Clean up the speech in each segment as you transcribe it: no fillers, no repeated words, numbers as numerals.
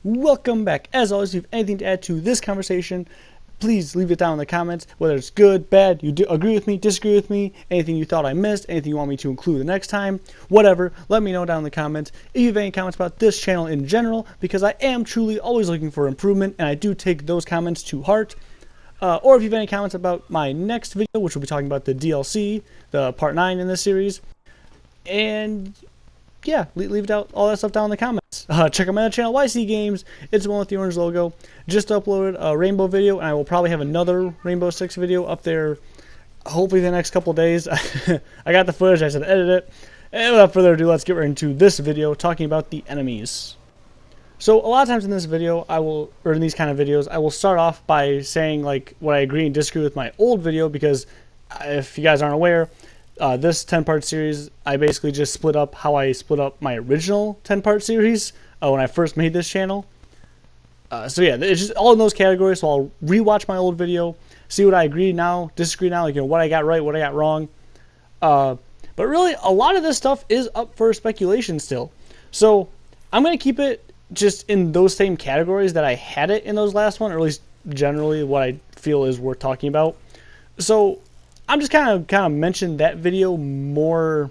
Welcome back. As always, if you have anything to add to this conversation, please leave it down in the comments, whether it's good, bad, you agree with me, disagree with me, anything you thought I missed, anything you want me to include the next time, whatever, let me know down in the comments. If you have any comments about this channel in general, because I am truly always looking for improvement, and I do take those comments to heart. Or if you have any comments about my next video, which will be talking about the DLC, the part 9 in this series, and yeah, leave it out, all that stuff down in the comments. Check out my other channel, YC Games. It's the one with the orange logo. Just uploaded a rainbow video, and I will probably have another Rainbow Six video up there hopefully the next couple days. I got the footage, I said edit it. And without further ado, let's get right into this video talking about the enemies. So a lot of times in this video, in these kind of videos, I will start off by saying like what I agree and disagree with my old video, because if you guys aren't aware, this 10-part series, I basically just split up how I split up my original 10-part series when I first made this channel. So yeah, it's just all in those categories. So I'll rewatch my old video, see what I agree now, disagree now, like, what I got right, what I got wrong. But really, a lot of this stuff is up for speculation still. So I'm going to keep it just in those same categories that I had it in those last one, or at least generally what I feel is worth talking about. So I'm just kind of mention that video more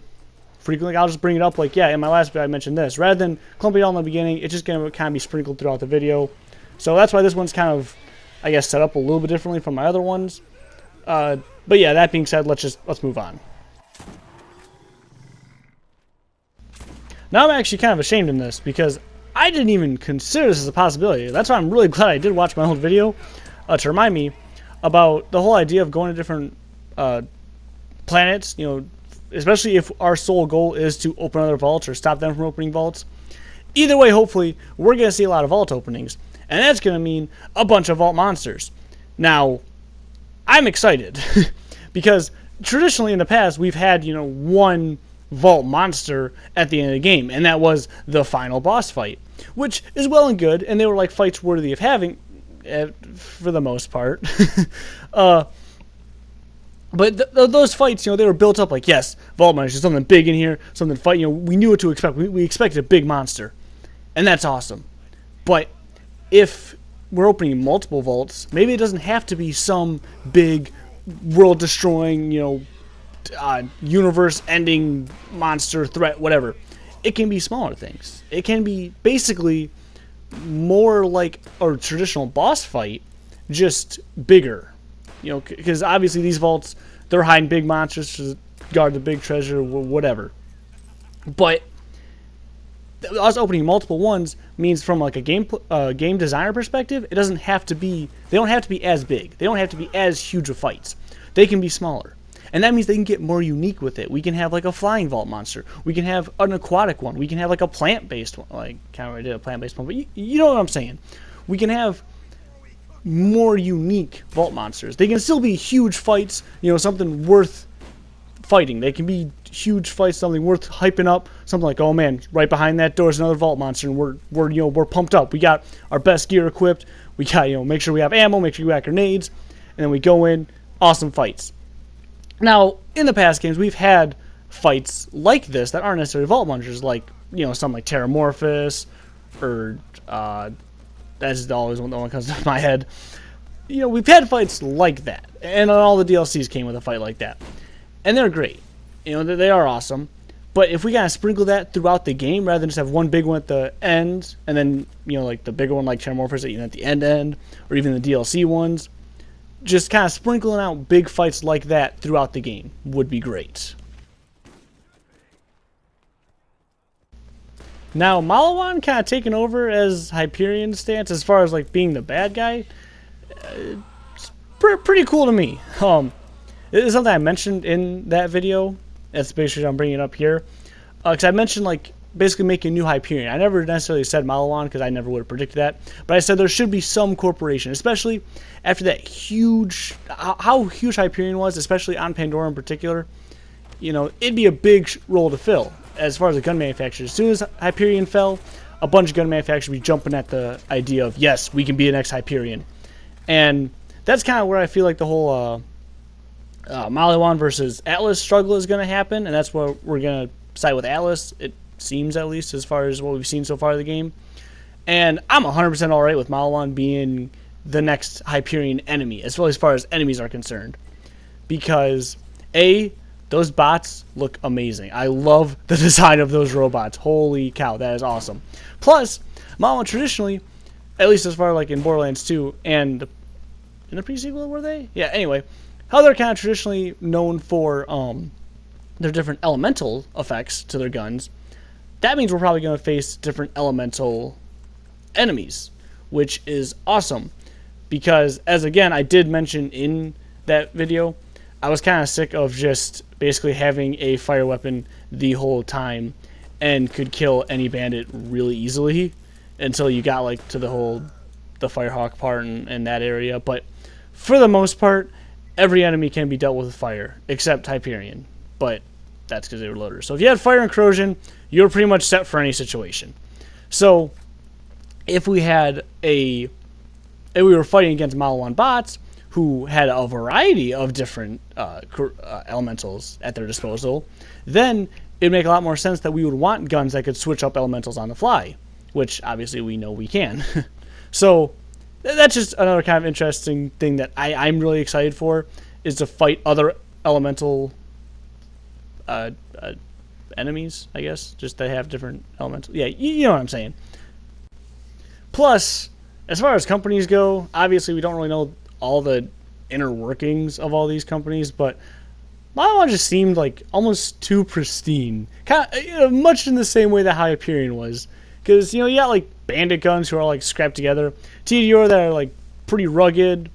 frequently. I'll just bring it up like, yeah, in my last video I mentioned this. Rather than clumping it all in the beginning, it's just going to kind of be sprinkled throughout the video. So that's why this one's kind of, I guess, set up a little bit differently from my other ones. But yeah, that being said, let's move on. Now I'm actually kind of ashamed in this, because I didn't even consider this as a possibility. That's why I'm really glad I did watch my old video to remind me about the whole idea of going to different planets, you know, especially if our sole goal is to open other vaults or stop them from opening vaults. Either way, hopefully, we're going to see a lot of vault openings, and that's going to mean a bunch of vault monsters. Now, I'm excited, because traditionally in the past, we've had, you know, one vault monster at the end of the game, and that was the final boss fight, which is well and good, and they were like fights worthy of having, for the most part. But those fights, you know, they were built up like, yes, vault monster, something big in here, something fight. You know, we knew what to expect. We expected a big monster, and that's awesome. But if we're opening multiple vaults, maybe it doesn't have to be some big, world-destroying, you know, universe-ending monster threat, whatever. It can be smaller things. It can be basically more like a traditional boss fight, just bigger. You know, because obviously these vaults, they're hiding big monsters to guard the big treasure, whatever. But us opening multiple ones means, from like a game designer perspective, it doesn't have to be. They don't have to be as big. They don't have to be as huge of fights. They can be smaller, and that means they can get more unique with it. We can have like a flying vault monster. We can have an aquatic one. We can have like a plant-based one. Like, kind of already did a plant-based one, but you know what I'm saying. We can have more unique vault monsters. They can still be huge fights, you know, something worth fighting. They can be huge fights, something worth hyping up, something like, oh man, right behind that door is another vault monster, and we're pumped up. We got our best gear equipped. We got, you know, make sure we have ammo, make sure we have grenades, and then we go in, awesome fights. Now, in the past games, we've had fights like this that aren't necessarily vault monsters, like, you know, something like Terramorphous, or that's always the one that comes to my head. You know, we've had fights like that, and all the DLCs came with a fight like that, and they're great. You know, they are awesome. But if we kind of sprinkle that throughout the game, rather than just have one big one at the end, and then, you know, like the bigger one like Terramorphous even at the end, or even the DLC ones, just kind of sprinkling out big fights like that throughout the game would be great. Now, Malawan kind of taking over as Hyperion's stance as far as like being the bad guy, it's pretty cool to me. It is something I mentioned in that video. That's basically I'm bringing it up here, because I mentioned like basically making a new Hyperion. I never necessarily said Malawan, because I never would have predicted that, but I said there should be some corporation, especially after that huge, how huge Hyperion was, especially on Pandora in particular. You know, it'd be a big role to fill as far as the gun manufacturers. As soon as Hyperion fell, a bunch of gun manufacturers would be jumping at the idea of, yes, we can be an next Hyperion. And that's kind of where I feel like the whole Malawan versus Atlas struggle is going to happen, and that's where we're going to side with Atlas, it seems, at least as far as what we've seen so far of the game. And I'm 100% alright with Malawan being the next Hyperion enemy, as well as far as enemies are concerned. Because, A, those bots look amazing. I love the design of those robots. Holy cow, that is awesome. Plus, Malawan traditionally, at least as far like in Borderlands 2, and in the pre-sequel, were they? Yeah, anyway, how they're kind of traditionally known for their different elemental effects to their guns. That means we're probably going to face different elemental enemies, which is awesome. Because, as again, I did mention in that video, I was kind of sick of just basically having a fire weapon the whole time and could kill any bandit really easily until you got like to the Firehawk part in that area. But for the most part, every enemy can be dealt with fire, except Hyperion. But that's because they were loaders. So if you had fire and corrosion, you're pretty much set for any situation. So if we were fighting against Malawan bots who had a variety of different elementals at their disposal, then it'd make a lot more sense that we would want guns that could switch up elementals on the fly, which obviously we know we can. So that's just another kind of interesting thing that I'm really excited for, is to fight other elemental enemies, I guess, just they have different elementals. Yeah, you know what I'm saying. Plus, as far as companies go, obviously we don't really know all the inner workings of all these companies, but Malawan just seemed like almost too pristine, kind of, much in the same way that Hyperion was. Because you got like bandit guns who are like scrapped together, TDR that are like pretty rugged.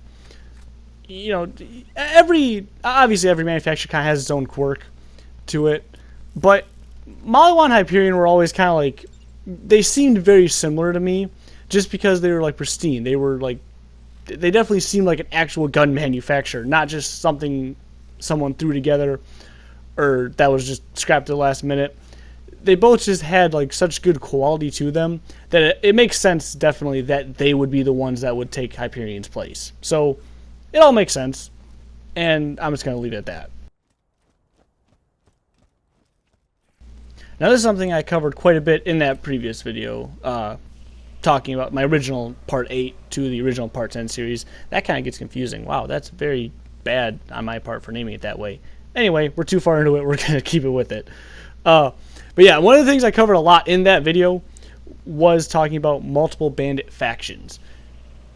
Obviously every manufacturer kind of has its own quirk to it, but Malawan and Hyperion were always kind of like, they seemed very similar to me, just because they were like pristine. They definitely seemed like an actual gun manufacturer, not just something someone threw together or that was just scrapped at the last minute. They both just had like such good quality to them that it makes sense definitely that they would be the ones that would take Hyperion's place. So it all makes sense, and I'm just going to leave it at that. Now this is something I covered quite a bit in that previous video, talking about my original Part 8 to the original Part 10 series. That kind of gets confusing. Wow, that's very bad on my part for naming it that way. Anyway, we're too far into it. We're going to keep it with it. But yeah, one of the things I covered a lot in that video was talking about multiple bandit factions.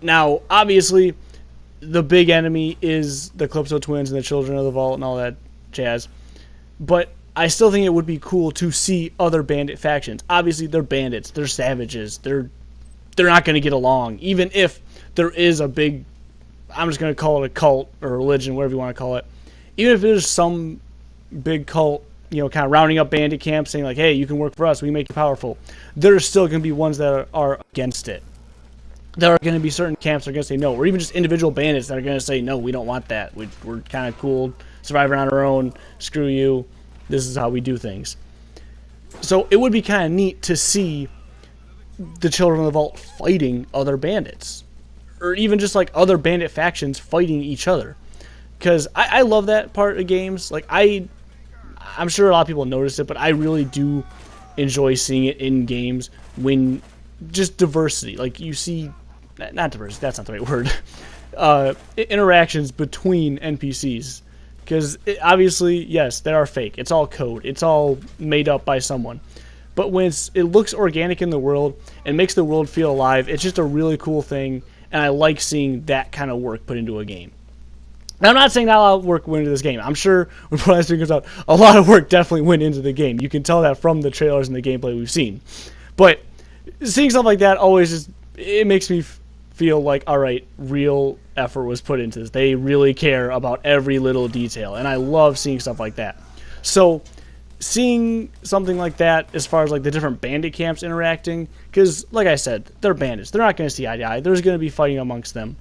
Now, obviously, the big enemy is the Calypso twins and the Children of the Vault and all that jazz. But I still think it would be cool to see other bandit factions. Obviously, they're bandits. They're savages. They're not going to get along. Even if there is a big, I'm just going to call it a cult or religion, whatever you want to call it. Even if there's some big cult, kind of rounding up bandit camps saying like, hey, you can work for us. We make you powerful. There's still going to be ones that are against it. There are going to be certain camps that are going to say no. Or even just individual bandits that are going to say, no, we don't want that. We're kind of cool, surviving on our own. Screw you. This is how we do things. So it would be kind of neat to see the Children of the Vault fighting other bandits. Or even just like other bandit factions fighting each other. Because I love that part of games. Like I'm sure a lot of people notice it, but I really do enjoy seeing it in games when just diversity. Like you see, not diversity, that's not the right word. Interactions between NPCs. Because obviously, yes, they are fake. It's all code. It's all made up by someone. But when it looks organic in the world and makes the world feel alive, it's just a really cool thing. And I like seeing that kind of work put into a game. Now, I'm not saying not a lot of work went into this game. I'm sure when Borderlands 3 comes out, a lot of work definitely went into the game. You can tell that from the trailers and the gameplay we've seen. But seeing stuff like that always just, it makes me feel like, all right, real effort was put into this. They really care about every little detail, and I love seeing stuff like that. So seeing something like that as far as like the different bandit camps interacting, because like I said, they're bandits. They're not going to see eye to eye. There's going to be fighting amongst them.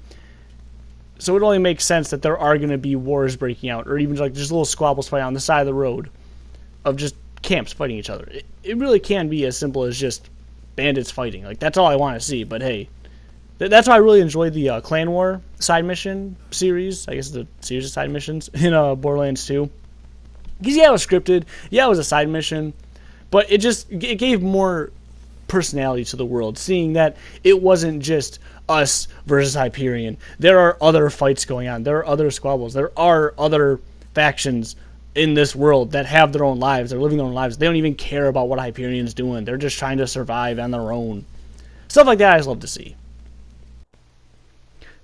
So it only makes sense that there are going to be wars breaking out, or even like just little squabbles fighting on the side of the road of just camps fighting each other. It really can be as simple as just bandits fighting. Like, that's all I want to see, but hey, that's why I really enjoyed the Clan War side mission series. I guess it's a series of side missions in Borderlands 2. Because, yeah, it was scripted. Yeah, it was a side mission. But it gave more personality to the world, seeing that it wasn't just us versus Hyperion. There are other fights going on. There are other squabbles. There are other factions in this world that have their own lives. They're living their own lives. They don't even care about what Hyperion's doing. They're just trying to survive on their own. Stuff like that I just love to see.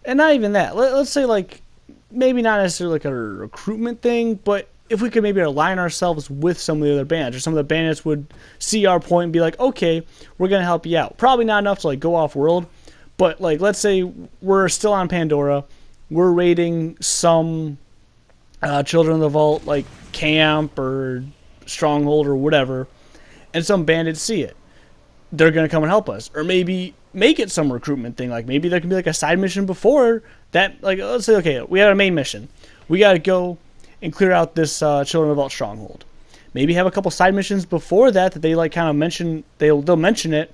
And not even that. Let's say, like, maybe not necessarily like a recruitment thing, but if we could maybe align ourselves with some of the other bandits, or some of the bandits would see our point and be like, okay, we're going to help you out. Probably not enough to, like, go off-world, but, like, let's say we're still on Pandora. We're raiding some Children of the Vault, like, camp or stronghold or whatever, and some bandits see it. They're going to come and help us. Or maybe make it some recruitment thing. Like, maybe there can be, like, a side mission before that. Like, let's say, okay, we have a main mission. We got to go and clear out this Children of the Vault stronghold. Maybe have a couple side missions before that they, like, kind of mention, they'll mention it.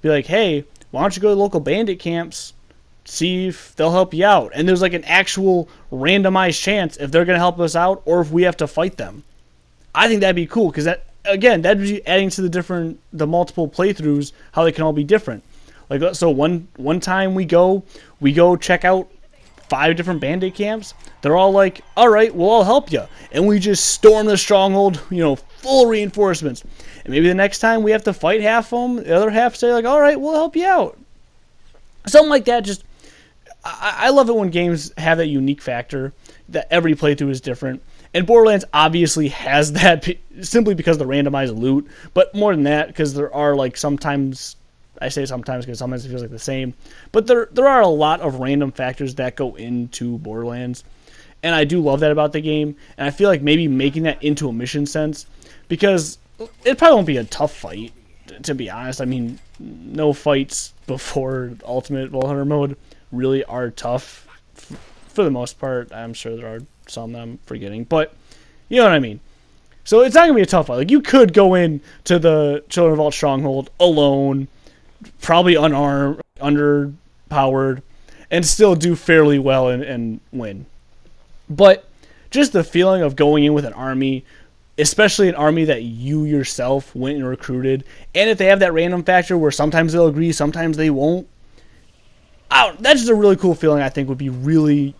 Be like, hey, why don't you go to local bandit camps, see if they'll help you out. And there's, like, an actual randomized chance if they're going to help us out or if we have to fight them. I think that'd be cool, because that, again, that'd be adding to the multiple playthroughs, how they can all be different. Like, so one time we go check out 5 different bandit camps. They're all like, all right, well, I'll help you. And we just storm the stronghold, full reinforcements. And maybe the next time we have to fight half of them, the other half say, like, all right, we'll help you out. Something like that. Just, I love it when games have that unique factor, that every playthrough is different. And Borderlands obviously has that simply because of the randomized loot. But more than that, because there are, like, sometimes, I say sometimes because sometimes it feels like the same, but there are a lot of random factors that go into Borderlands. And I do love that about the game. And I feel like maybe making that into a mission sense, because it probably won't be a tough fight, to be honest. I mean, no fights before Ultimate Vault Hunter mode really are tough. For the most part, I'm sure there are some that I'm forgetting, but you know what I mean. So it's not going to be a tough fight. Like, you could go in to the Children of Vault stronghold alone, probably unarmed, underpowered, and still do fairly well and win. But just the feeling of going in with an army, especially an army that you yourself went and recruited, and if they have that random factor where sometimes they'll agree, sometimes they won't, that's just a really cool feeling. I think would be really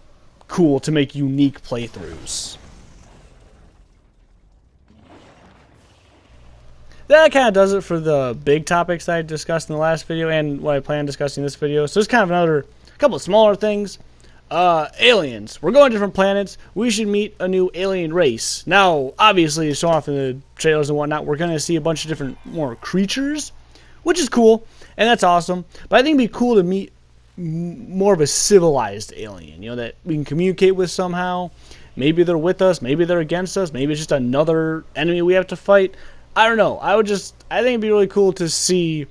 cool to make unique playthroughs. That kind of does it for the big topics I discussed in the last video and what I plan on discussing in this video. So it's kind of another couple of smaller things. Aliens. We're going to different planets. We should meet a new alien race. Now, obviously, showing off in the trailers and whatnot, we're going to see a bunch of different more creatures, which is cool, and that's awesome. But I think it'd be cool to meet more of a civilized alien, that we can communicate with somehow. Maybe they're with us, maybe they're against us, maybe it's just another enemy we have to fight. I don't know. I think it'd be really cool to see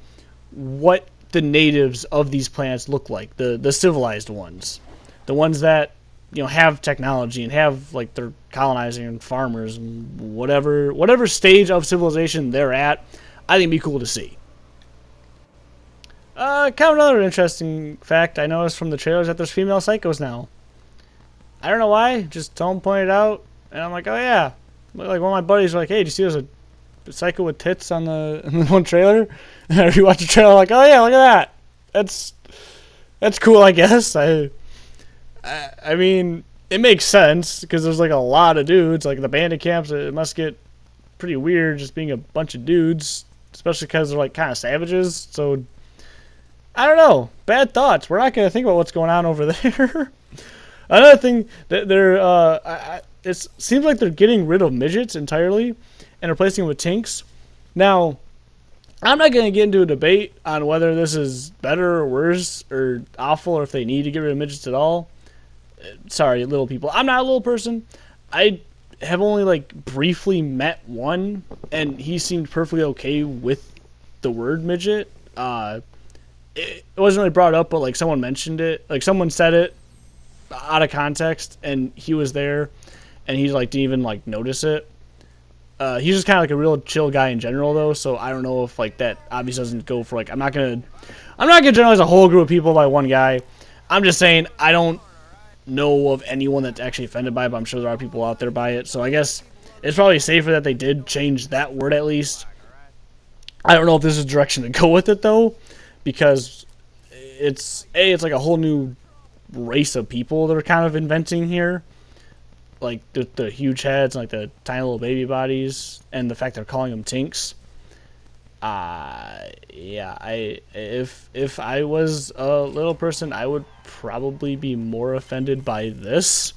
what the natives of these planets look like, the civilized ones. The ones that, have technology and have, like, they're colonizing and farmers and whatever stage of civilization they're at. I think it'd be cool to see. Kind of another interesting fact I noticed from the trailers that there's female psychos now. I don't know why, just someone pointed out, and I'm like, oh yeah. Like, one of my buddies was like, hey, did you see there's a psycho with tits on the one trailer? And I rewatched the trailer, like, oh yeah, look at that. That's cool, I guess. I mean, it makes sense, because there's, like, a lot of dudes. Like, the bandit camps, it must get pretty weird just being a bunch of dudes, especially because they're, like, kind of savages, so I don't know. Bad thoughts. We're not going to think about what's going on over there. Another thing, that it seems like they're getting rid of midgets entirely and replacing them with tinks. Now, I'm not going to get into a debate on whether this is better or worse or awful, or if they need to get rid of midgets at all. Sorry, little people. I'm not a little person. I have only, like, briefly met one, and he seemed perfectly okay with the word midget. It wasn't really brought up, but, like, someone mentioned it. Like, someone said it out of context, and he was there, and he, like, didn't even, like, notice it. He's just kind of like a real chill guy in general, though, so I don't know if, like, that obviously doesn't go for, like, I'm not gonna generalize a whole group of people by one guy. I'm just saying I don't know of anyone that's actually offended by it, but I'm sure there are people out there by it, so I guess it's probably safer that they did change that word at least. I don't know if this is the direction to go with it though, because it's like a whole new race of people that are kind of inventing here, like the huge heads, like the tiny little baby bodies, and the fact they're calling them tinks. Yeah, if I was a little person, I would probably be more offended by this,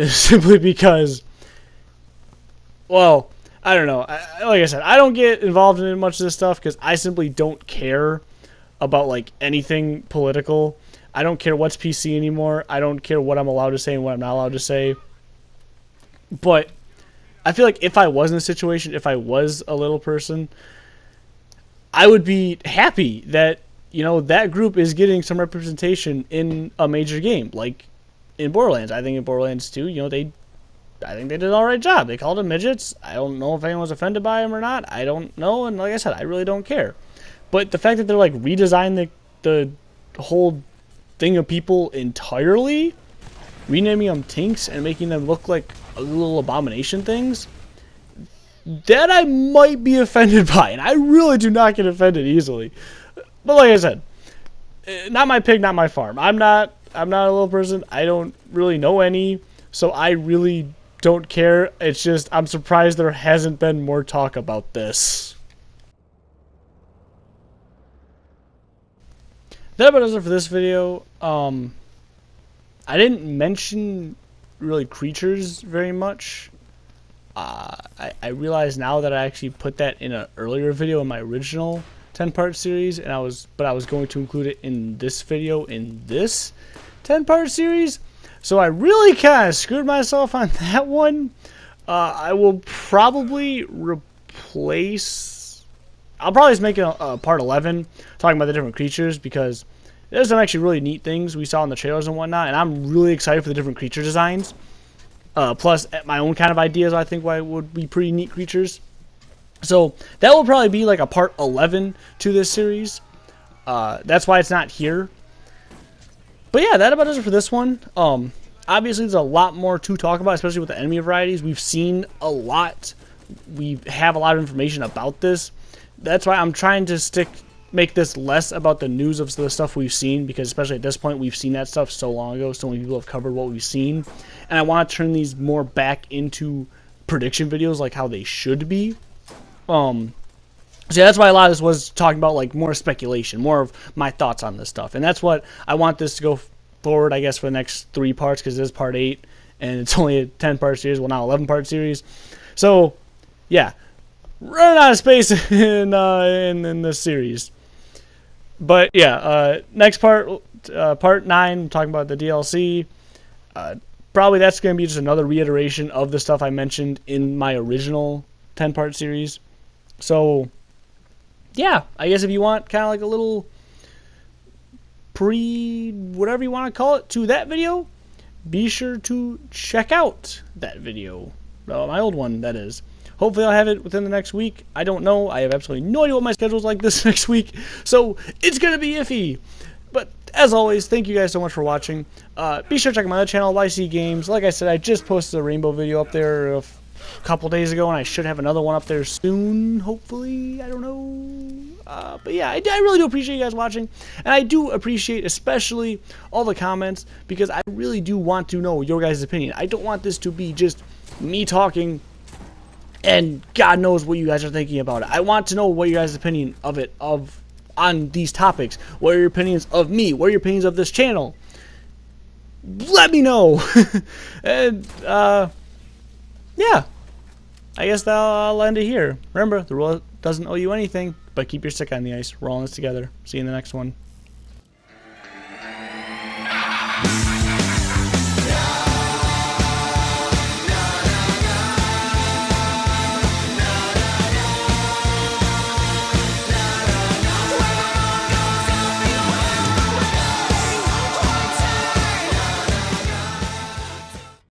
simply because, well, I don't know. Like I said, I don't get involved in much of this stuff because I simply don't care about like anything political. I don't care what's PC anymore. I don't care what I'm allowed to say and what I'm not allowed to say. But I feel like if I was in a situation, if I was a little person, I would be happy that, you know, that group is getting some representation in a major game, like in Borderlands. I think in Borderlands 2, you know, I think they did an alright job. They called them midgets. I don't know if anyone was offended by them or not. I don't know, and like I said, I really don't care. But the fact that they're like redesigning the whole thing of people entirely, renaming them tinks and making them look like little abomination things, that I might be offended by, and I really do not get offended easily. But like I said, not my pig, not my farm. I'm not a little person. I don't really know any, so I really don't care. It's just I'm surprised there hasn't been more talk about this. That about does it for this video. I didn't mention really creatures very much. I realize now that I actually put that in an earlier video in my original 10-part series, and I was going to include it in this video in this 10-part series. So I really kind of screwed myself on that one. I will probably replace. I'll probably just make it a part 11 talking about the different creatures, because there's some actually really neat things we saw in the trailers and whatnot, and I'm really excited for the different creature designs. Plus, my own kind of ideas, I think, why would be pretty neat creatures. So that will probably be like a part 11 to this series. That's why it's not here. But yeah, that about does it for this one. Obviously, there's a lot more to talk about, especially with the enemy varieties. We've seen a lot. We have a lot of information about this. That's why I'm trying to make this less about the news of the stuff we've seen, because especially at this point, we've seen that stuff so long ago. So many people have covered what we've seen. And I want to turn these more back into prediction videos like how they should be. So yeah, that's why a lot of this was talking about like more speculation, more of my thoughts on this stuff. And that's what I want this to go forward, I guess, for the next 3 parts, because this is part 8 and it's only a 10-part series, well, now 11-part series. So yeah, running out of space in this series. But yeah, next part, part 9, I'm talking about the DLC. Probably that's going to be just another reiteration of the stuff I mentioned in my original 10-part series. So yeah, I guess if you want kind of like a little whatever you want to call it, to that video, be sure to check out that video. My old one, that is. Hopefully I'll have it within the next week. I don't know. I have absolutely no idea what my schedule is like this next week, so it's going to be iffy. But as always, thank you guys so much for watching. Be sure to check out my other channel, YC Games. Like I said, I just posted a rainbow video up there a couple days ago, and I should have another one up there soon, hopefully. I don't know. But yeah, I really do appreciate you guys watching, and I do appreciate especially all the comments, because I really do want to know your guys' opinion. I don't want this to be just me talking and God knows what you guys are thinking about it. I want to know what your guys' opinion on these topics. What are your opinions of me? What are your opinions of this channel? Let me know. And yeah, I guess I'll end it here. Remember, the world doesn't owe you anything, but keep your stick on the ice. We're all in this together. See you in the next one.